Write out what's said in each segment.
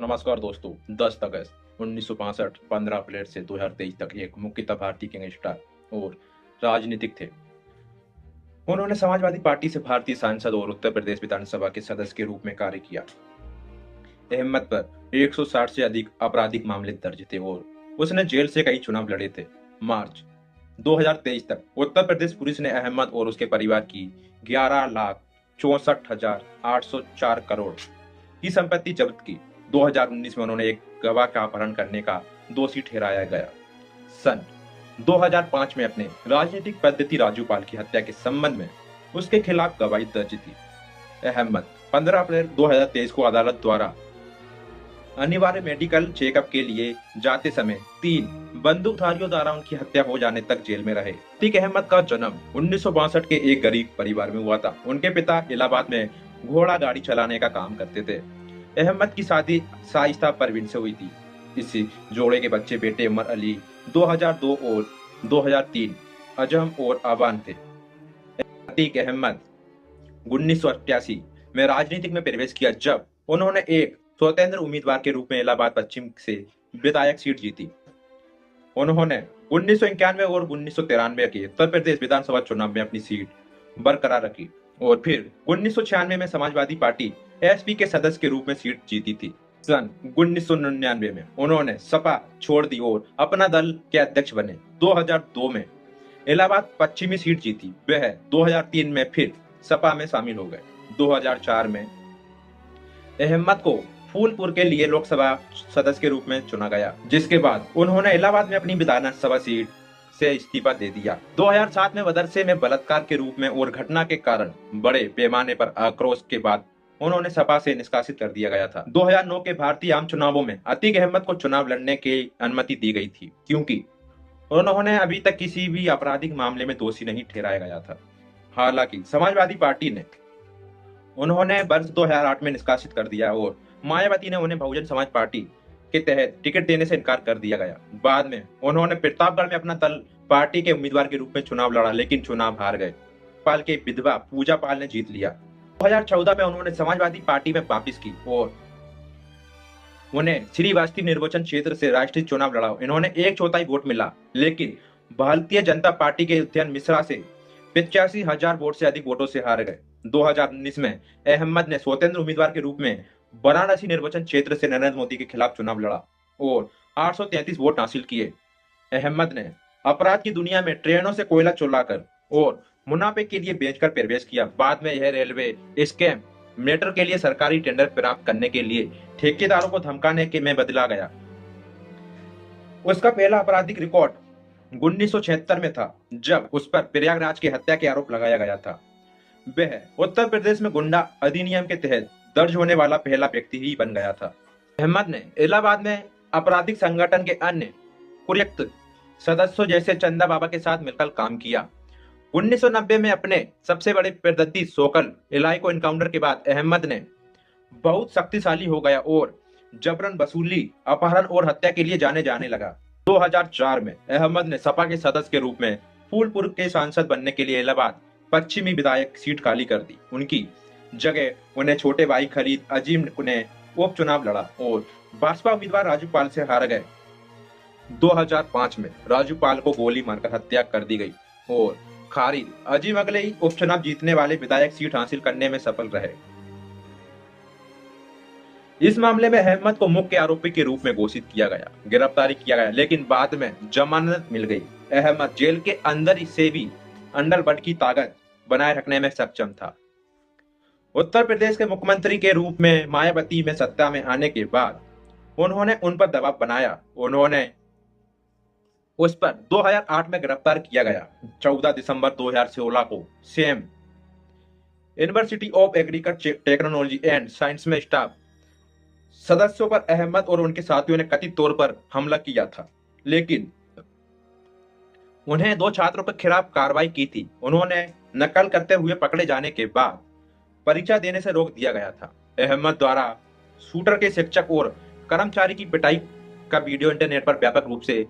नमस्कार दोस्तों। 10 अगस्त 1965 15 अप्रैल से 2023 तक एक मुख्यतः भारतीय गैंगस्टर और राजनीतिक थे। उन्होंने समाजवादी पार्टी से भारतीय सांसद और उत्तर प्रदेश विधानसभा के सदस्य के रूप में कार्य किया। अहमद पर 160 से अधिक आपराधिक मामले दर्ज थे और उसने जेल से कई चुनाव लड़े थे। मार्च 2023 तक उत्तर प्रदेश पुलिस ने अहमद और उसके परिवार की 11,64,804 करोड़ की संपत्ति जब्त की। 2019 में उन्होंने एक गवाह का अपहरण करने का दोषी ठहराया गया। सन 2005 में अपने राजनीतिक पद्धति राजूपाल की हत्या के संबंध में उसके खिलाफ गवाही दर्ज थी। अहमद 15 अप्रैल 2023 को अदालत द्वारा अनिवार्य मेडिकल चेकअप के लिए जाते समय 3 बंदूकधारियों द्वारा उनकी हत्या हो जाने तक जेल में रहे। अतीक अहमद का जन्म 1962 के एक गरीब परिवार में हुआ था। उनके पिता इलाहाबाद में घोड़ा गाड़ी चलाने का काम करते थे। अहमद की शादी शाइस्ता परवीन से हुई थी। इस जोड़े के बच्चे बेटे उमर अली 2002 और 2003 अजहम और आबान थे। अतीक अहमद 1988 में राजनीतिक में प्रवेश किया जब उन्होंने एक स्वतंत्र उम्मीदवार के रूप में इलाहाबाद पश्चिम से विधायक सीट जीती। उन्होंने 1991 और 1993 के उत्तर प्रदेश विधानसभा चुनाव में अपनी सीट बरकरार रखी और फिर 1996 में समाजवादी पार्टी एसपी के सदस्य के रूप में सीट जीती थी। सन 1999 में उन्होंने सपा छोड़ दी और अपना दल के अध्यक्ष बने। 2002 में इलाहाबाद पश्चिमी सीट जीती। वह 2003 में फिर सपा में शामिल हो गए। 2004 में अहमद को फूलपुर के लिए लोकसभा सदस्य के रूप में चुना गया, जिसके बाद उन्होंने इलाहाबाद में अपनी विधानसभा सीट से इस्तीफा दे दिया। 2007 में मदरसे में बलात्कार के रूप में और घटना के कारण बड़े पैमाने पर आक्रोश के बाद उन्होंने सपा से निष्कासित कर दिया गया था। 2009 के भारतीय आम चुनावों में अतीक अहमद को चुनाव लड़ने की अनुमति दी गई थी, क्योंकि उन्होंने अभी तक किसी भी आपराधिक मामले में दोषी नहीं ठहराया गया था। हालांकि समाजवादी पार्टी ने उन्होंने वर्ष 2008 में निष्कासित कर दिया और मायावती ने उन्हें बहुजन समाज पार्टी के तहत टिकट देने से इनकार कर दिया गया। बाद में उन्होंने प्रतापगढ़ में अपना दल पार्टी के उम्मीदवार के रूप में चुनाव लड़ा, लेकिन चुनाव हार गए। पाल के विधवा पूजा पाल ने जीत लिया। 2014 में उन्होंने समाजवादी पार्टी में वापस की और उन्हें श्रीवास्तव निर्वाचन क्षेत्र से राष्ट्रीय चुनाव लड़ा। इन्होंने 1/4 वोट मिला, लेकिन भारतीय जनता पार्टी के उद्यान मिश्रा से 85,000 वोट से अधिक वोटों से हार गए। 2019 में अहमद ने स्वतंत्र उम्मीदवार के रूप में वाराणसी निर्वाचन क्षेत्र से नरेंद्र मोदी के खिलाफ चुनाव लड़ा और 833 वोट हासिल किए। अहमद ने अपराध की दुनिया में ट्रेनों से कोयला चुराकर और मुनाफे के लिए बेचकर प्रवेश किया। बाद में यह रेलवे स्कैम मैटर के लिए सरकारी टेंडर प्राप्त करने के लिए ठेकेदारों को धमकाने के में बदला गया। उसका पहला आपराधिक रिकॉर्ड 1976 में था, जब उस पर प्रयागराज की हत्या के आरोप लगाया गया था। वह उत्तर प्रदेश में गुंडा अधिनियम के तहत दर्ज होने वाला पहला व्यक्ति ही बन गया था। अहमद ने इलाहाबाद में आपराधिक संगठन के अन्य कुख्यात सदस्यों जैसे चंदा बाबा के साथ मिलकर काम किया। 1990 में अपने सबसे बड़े प्रदर्शी सोकल इलाही को इनकाउंटर के बाद अहमद ने बहुत शक्तिशाली हो गया और जबरन वसूली, अपहरण और हत्या के लिए जाने लगा। 2004 में अहमद ने सपा के सदस्य के रूप में फूलपुर के सांसद बनने के लिए इलाहाबाद पश्चिमी विधायक सीट खाली कर दी। उनकी जगह उन्हें छोटे भाई खलीद अजीम ने उपचुनाव लड़ा और भाजपा उम्मीदवार राजूपाल से हार गए। 2005 में राजूपाल को गोली मारकर हत्या कर दी गई और खालिद अजीम अगले ही उपचुनाव जीतने वाले विधायक सीट हासिल करने में सफल रहे। इस मामले में अहमद को मुख्य आरोपी के रूप में घोषित किया गया, गिरफ्तारी किया गया, लेकिन बाद में जमानत मिल गई। अहमद जेल के अंदर से भी अंडरवर्ल्ड की ताकत बनाए रखने में सक्षम था। उत्तर प्रदेश के मुख्यमंत्री के रूप में मायावती में सत्ता में आने के बाद उन्होंने उन पर दबाव बनाया। उन्होंने उस पर 2008 में गिरफ्तार किया गया। 14 दिसंबर 2016 को same university of agriculture technology and science में स्टाफ सदस्यों पर अहमद और उनके साथियों ने कथित तौर पर हमला किया था, लेकिन उन्हें 2 छात्रों के खिलाफ कार्रवाई की थी। उन्होंने नकल करते हुए पकड़े जाने के बाद परीक्षा देने से रोक दिया गया था। अहमद द्वारा शूटर के शिक्षक और कर्मचारी की पिटाई का वीडियो इंटरनेट पर व्यापक रूप से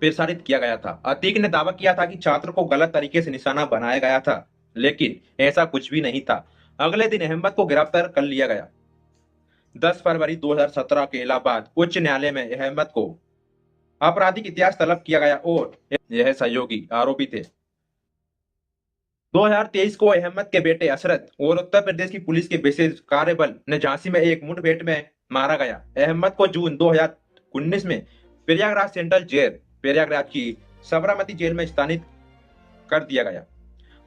प्रसारित किया गया था। अतीक ने दावा किया था कि छात्र को गलत तरीके से निशाना बनाया गया था, लेकिन ऐसा कुछ भी नहीं था। अगले दिन अहमद को गिरफ्तार कर लिया गया। 10 फरवरी 2017 के इलाहाबाद उच्च न्यायालय में अहमद को आपराधिक इतिहास तलब किया गया और यह सहयोगी आरोपी थे। 2023 को अहमद के बेटे असरत और उत्तर प्रदेश की पुलिस के विशेष कार्यबल ने झांसी में एक मुठभेड़ में मारा गया। अहमद को जून 2019 में प्रयागराज सेंट्रल जेल, प्रयागराज की साबरमती जेल में स्थानांतरित कर दिया गया।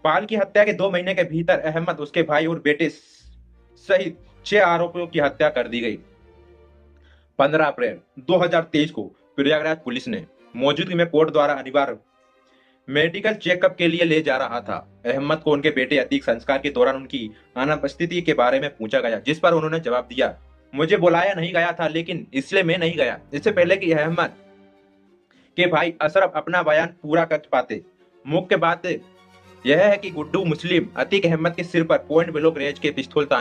पाल की हत्या के 2 महीने के भीतर अहमद, उसके भाई और बेटे सहित 6 आरोपियों की हत्या कर दी गई। 15 अप्रैल 2023 को प्रयागराज पुलिस ने मौजूदगी में कोर्ट द्वारा अनिवार्य मेडिकल चेकअप के लिए ले जा रहा था। अहमद को उनके बेटे अतीक संस्कार के दौरान उनकी अनुपस्थिति के बारे में पूछा गया, जिस पर उन्होंने जवाब दिया, मुझे बुलाया नहीं गया था, लेकिन इसलिए मैं नहीं गया। इससे पहले कि अहमद के भाई अशरफ अपना बयान पूरा कर पाते, मुख्य बात यह है कि गुड्डू मुस्लिम अतीक अहमद के सिर पर पॉइंट ब्लॉक रेंज के पिस्तौल